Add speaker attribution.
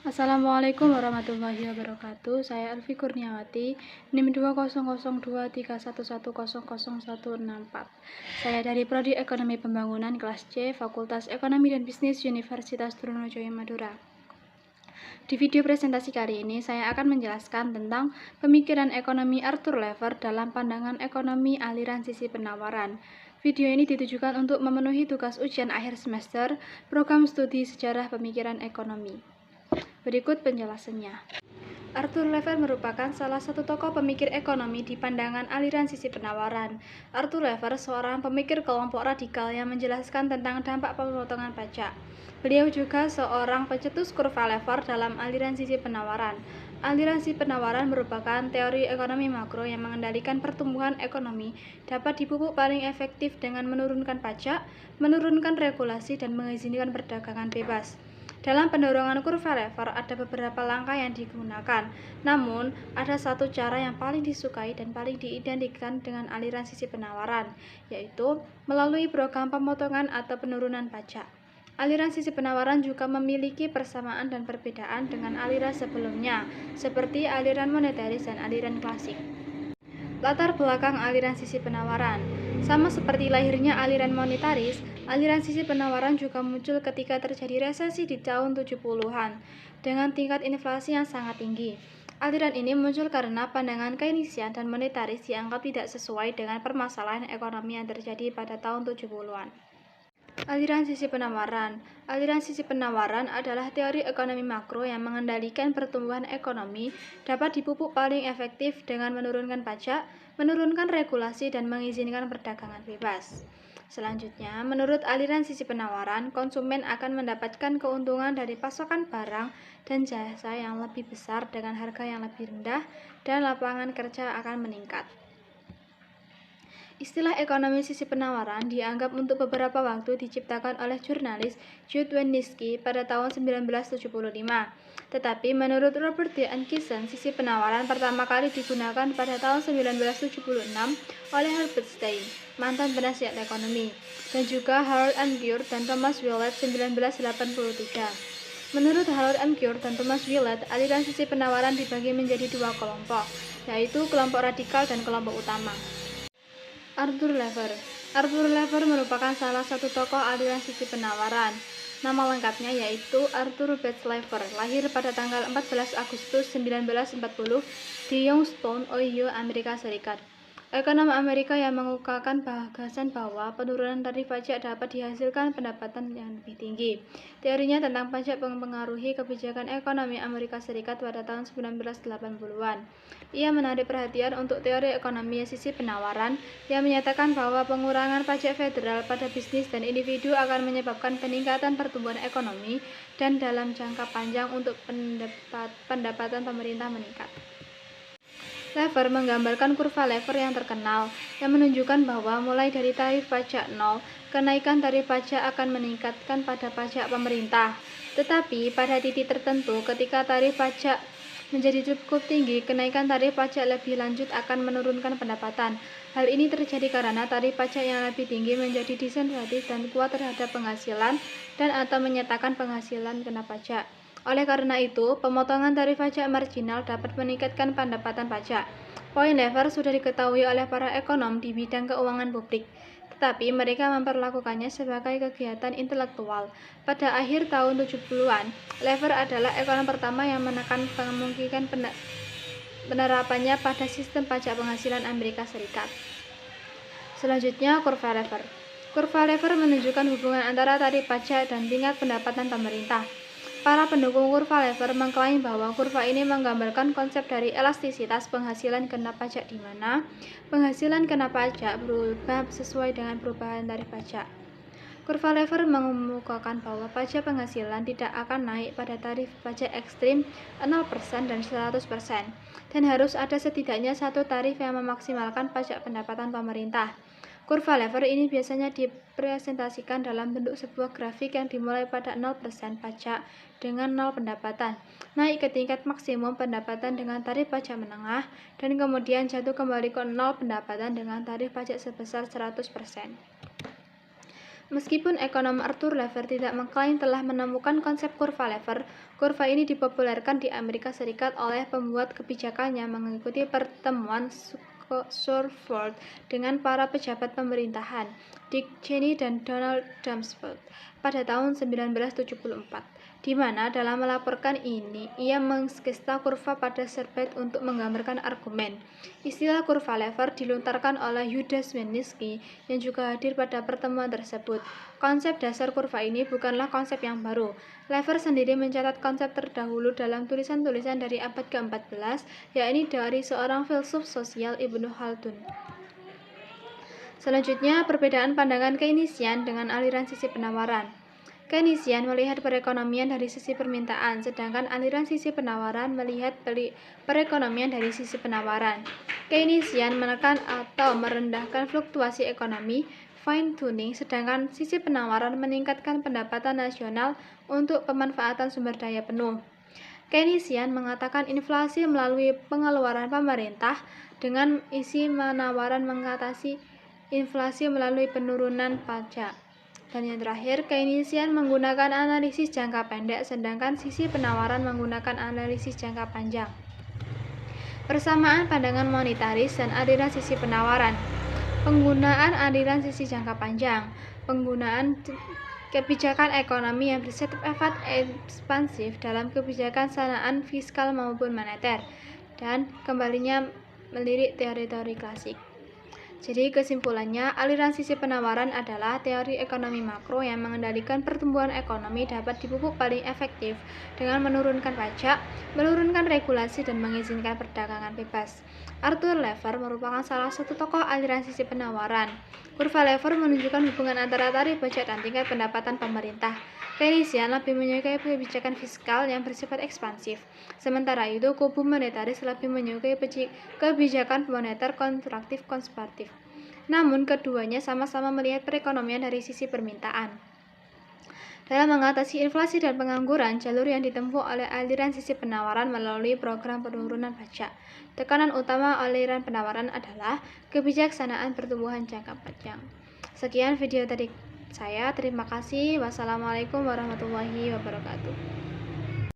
Speaker 1: Assalamualaikum warahmatullahi wabarakatuh. Saya Elvi Kurniawati, NIM 2002311100164. Saya dari Prodi Ekonomi Pembangunan kelas C, Fakultas Ekonomi dan Bisnis Universitas Trunojoyo Madura. Di video presentasi kali ini, saya akan menjelaskan tentang pemikiran ekonomi Arthur Lever dalam pandangan ekonomi aliran sisi penawaran. Video ini ditujukan untuk memenuhi tugas ujian akhir semester program studi sejarah pemikiran ekonomi. Berikut penjelasannya. Arthur Lever merupakan salah satu tokoh pemikir ekonomi di pandangan aliran sisi penawaran. Arthur Lever seorang pemikir kelompok radikal yang menjelaskan tentang dampak pemotongan pajak. Beliau juga seorang pencetus kurva Lever dalam aliran sisi penawaran. Aliran sisi penawaran merupakan teori ekonomi makro yang mengendalikan pertumbuhan ekonomi dapat dipupuk paling efektif dengan menurunkan pajak, menurunkan regulasi, dan mengizinkan perdagangan bebas. Dalam pendorongan kurva Lever ada beberapa langkah yang digunakan, namun ada satu cara yang paling disukai dan paling diidentikan dengan aliran sisi penawaran, yaitu melalui program pemotongan atau penurunan pajak. Aliran sisi penawaran juga memiliki persamaan dan perbedaan dengan aliran sebelumnya, seperti aliran monetaris dan aliran klasik. Latar belakang aliran sisi penawaran. Sama seperti lahirnya aliran monetaris, aliran sisi penawaran juga muncul ketika terjadi resesi di tahun 70-an dengan tingkat inflasi yang sangat tinggi. Aliran ini muncul karena pandangan Keynesian dan monetaris dianggap tidak sesuai dengan permasalahan ekonomi yang terjadi pada tahun 70-an. Aliran sisi penawaran. Aliran sisi penawaran adalah teori ekonomi makro yang mengendalikan pertumbuhan ekonomi dapat dipupuk paling efektif dengan menurunkan pajak, menurunkan regulasi, dan mengizinkan perdagangan bebas. Selanjutnya, menurut aliran sisi penawaran, konsumen akan mendapatkan keuntungan dari pasokan barang dan jasa yang lebih besar dengan harga yang lebih rendah dan lapangan kerja akan meningkat. Istilah ekonomi sisi penawaran dianggap untuk beberapa waktu diciptakan oleh jurnalis Judd Wanniski pada tahun 1975. Tetapi menurut Robert D. Atkinson, sisi penawaran pertama kali digunakan pada tahun 1976 oleh Herbert Stein, mantan penasihat ekonomi, dan juga Harold M. Urey dan Thomas Willett 1983. Menurut Harold M. Urey dan Thomas Willett, aliran sisi penawaran dibagi menjadi dua kelompok, yaitu kelompok radikal dan kelompok utama. Arthur Lever. Arthur Lever merupakan salah satu tokoh aliran sisi penawaran. Nama lengkapnya yaitu Arthur Bates Lever, lahir pada tanggal 14 Agustus 1940 di Youngstown, Ohio, Amerika Serikat. Ekonom Amerika yang mengungkapkan gagasan bahwa penurunan tarif pajak dapat dihasilkan pendapatan yang lebih tinggi. Teorinya tentang pajak mempengaruhi kebijakan ekonomi Amerika Serikat pada tahun 1980-an. Ia menarik perhatian untuk teori ekonomi sisi penawaran yang menyatakan bahwa pengurangan pajak federal pada bisnis dan individu akan menyebabkan peningkatan pertumbuhan ekonomi dan dalam jangka panjang untuk pendapatan pemerintah meningkat. Lever menggambarkan kurva Lever yang terkenal, yang menunjukkan bahwa mulai dari tarif pajak 0, kenaikan tarif pajak akan meningkatkan pada pajak pemerintah. Tetapi pada titik tertentu, ketika tarif pajak menjadi cukup tinggi, kenaikan tarif pajak lebih lanjut akan menurunkan pendapatan. Hal ini terjadi karena tarif pajak yang lebih tinggi menjadi disinsentif dan kuat terhadap penghasilan dan atau menyatakan penghasilan kena pajak. Oleh karena itu, pemotongan tarif pajak marginal dapat meningkatkan pendapatan pajak. Poin Lever sudah diketahui oleh para ekonom di bidang keuangan publik, tetapi mereka memperlakukannya sebagai kegiatan intelektual. Pada akhir tahun 70-an, Lever adalah ekonom pertama yang menekan kemungkinan penerapannya pada sistem pajak penghasilan Amerika Serikat. Selanjutnya, kurva Lever. Kurva Lever menunjukkan hubungan antara tarif pajak dan tingkat pendapatan pemerintah. Para pendukung kurva Lever mengklaim bahwa kurva ini menggambarkan konsep dari elastisitas penghasilan kena pajak di mana penghasilan kena pajak berubah sesuai dengan perubahan tarif pajak. Kurva Lever mengemukakan bahwa pajak penghasilan tidak akan naik pada tarif pajak ekstrim 0% dan 100%, dan harus ada setidaknya satu tarif yang memaksimalkan pajak pendapatan pemerintah. Kurva Lever ini biasanya dipresentasikan dalam bentuk sebuah grafik yang dimulai pada 0% pajak dengan 0 pendapatan, naik ke tingkat maksimum pendapatan dengan tarif pajak menengah, dan kemudian jatuh kembali ke 0 pendapatan dengan tarif pajak sebesar 100%. Meskipun ekonom Arthur Lever tidak mengklaim telah menemukan konsep kurva Lever, kurva ini dipopulerkan di Amerika Serikat oleh pembuat kebijakan yang mengikuti pertemuan Shurford dengan para pejabat pemerintahan, Dick Cheney dan Donald Rumsfeld, pada tahun 1974, di mana dalam melaporkan ini, ia mengskesta kurva pada serbet untuk menggambarkan argumen. Istilah kurva Lever dilontarkan oleh Yuda Swieniski yang juga hadir pada pertemuan tersebut. Konsep dasar kurva ini bukanlah konsep yang baru. Lever sendiri mencatat konsep terdahulu dalam tulisan-tulisan dari abad ke-14, yakni dari seorang filsuf sosial Ibnu Khaldun. Selanjutnya, perbedaan pandangan Keynesian dengan aliran sisi penawaran. Keynesian melihat perekonomian dari sisi permintaan, sedangkan aliran sisi penawaran melihat perekonomian dari sisi penawaran. Keynesian menekan atau merendahkan fluktuasi ekonomi, fine tuning, sedangkan sisi penawaran meningkatkan pendapatan nasional untuk pemanfaatan sumber daya penuh. Keynesian mengatakan inflasi melalui pengeluaran pemerintah, dengan isi penawaran mengatasi inflasi melalui penurunan pajak. Dan yang terakhir, Keynesian menggunakan analisis jangka pendek, sedangkan sisi penawaran menggunakan analisis jangka panjang. Persamaan pandangan monetaris dan aliran sisi penawaran. Penggunaan aliran sisi jangka panjang. Penggunaan kebijakan ekonomi yang bersifat ekspansif dalam kebijakan sanaan fiskal maupun moneter, dan kembalinya melirik teori-teori klasik. Jadi kesimpulannya, aliran sisi penawaran adalah teori ekonomi makro yang mengendalikan pertumbuhan ekonomi dapat dipupuk paling efektif dengan menurunkan pajak, menurunkan regulasi, dan mengizinkan perdagangan bebas. Arthur Lever merupakan salah satu tokoh aliran sisi penawaran. Kurva Lever menunjukkan hubungan antara tarif pajak dan tingkat pendapatan pemerintah. Keynesian lebih menyukai kebijakan fiskal yang bersifat ekspansif. Sementara itu, kubu monetaris lebih menyukai kebijakan moneter kontraktif konservatif. Namun, keduanya sama-sama melihat perekonomian dari sisi permintaan. Dalam mengatasi inflasi dan pengangguran, jalur yang ditempuh oleh aliran sisi penawaran melalui program penurunan pajak. Tekanan utama aliran penawaran adalah kebijaksanaan pertumbuhan jangka panjang. Sekian video dari saya, terima kasih. Wassalamualaikum warahmatullahi wabarakatuh.